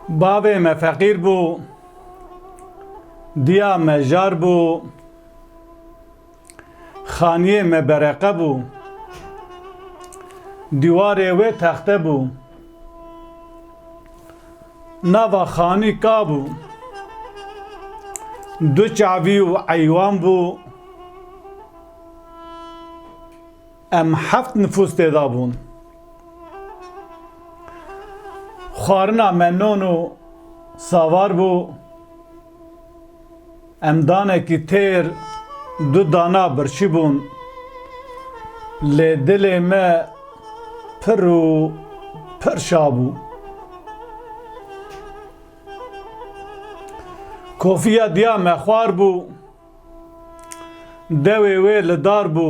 Bavê me feqîr bû, diya me jar bû, xaniyê me bereqe bû, dîwarê wê texte bû, nava xanî ka bû, du çavî û eywan bû, em heft nifûs têda bûn. Xwarina me non û savar bû, em danekî têr du dana birçî bûn, lê dilê me pir û pir şabû. Kofiya diya me xwar bû, dewê wê li dar bû,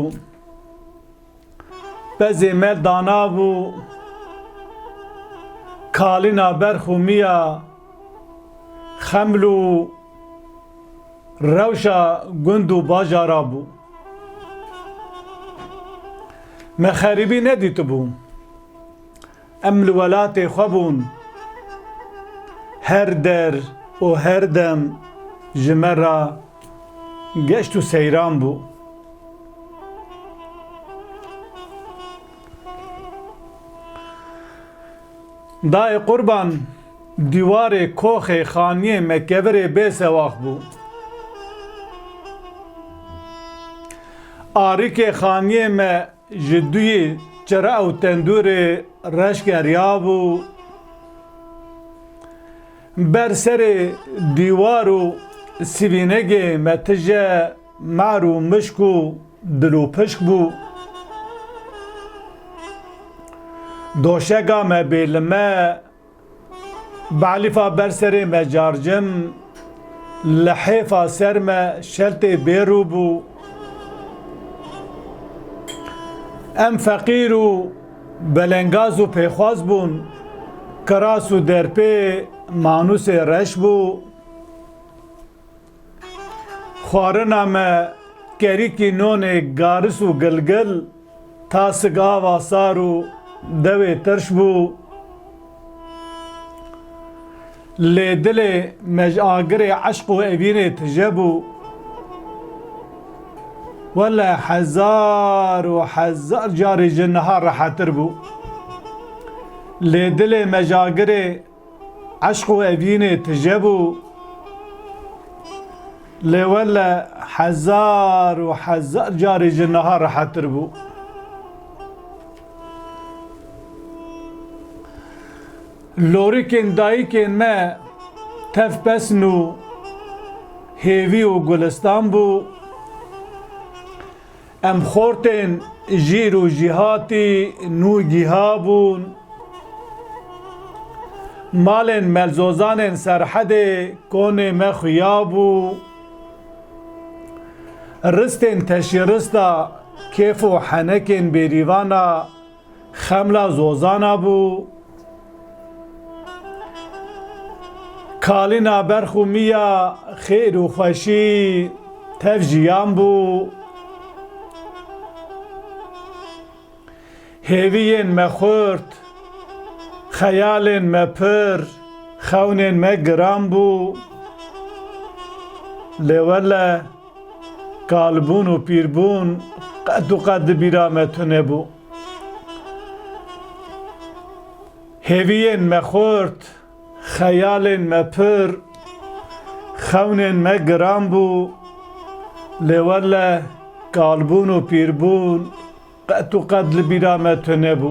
bezê me dana bû, kalîna berxûmiya xeml û rewşa gund û bajara bû. Me xerîbî nedîtibû, em li welatê xwe bûn, her der û her dem ji me re geşt û seyran bû. Dayê qurban, dîwarê koxê xaniyê me kevirê bêsewax bû. Arîkê xaniyê me ji duyê çira û tendûrê reş geriya bû. Ber serê dîwar û sivînegê me tije mer û mişk û dil û pişk bû. Doşeka me bêlime, beelîfa ber serê me carcim, li hêfa ser me şeltê bêrû bû. Em feqîr û belengaz û pêxwaz bûn, kiras û derpê manûsê reş bû. Xwarina me kerîkî nonê garis û gilgil, tasik ava sar û devê tirş bû. Lê dilê me ji agirê eşq û evînê tije bû. Wele hezar û hezar carê ji niha rehetir bû. Lê dilê me ji agirê eşq û evînê tije bû. Lê wele hezar û hezar carê ji niha rehetir bû. Lorîkên dayîkên me tev pesn û hêvî û gulistan bû. Em xortên jîr û jîhatî nû gîha bûn. Malên melzozanên serhedê konê me xuya bû. Ristên teşîrista kêf û henekên bêrîvana xemla zozana bû. Kalîna berxûmiya xêr û xweşî tev jiyan bû. Hêviyên me xurt, xeyalên me pir, xewnên me giran bû. Lê wele kalbûn û pîrbûn qet û qet di bîra me tune bû. Hêviyên me xurt, xeyalên me pir, xewnên me giran bû. Lê wele kalbûn û pîrbûn qet û qet li bîra me tune bû.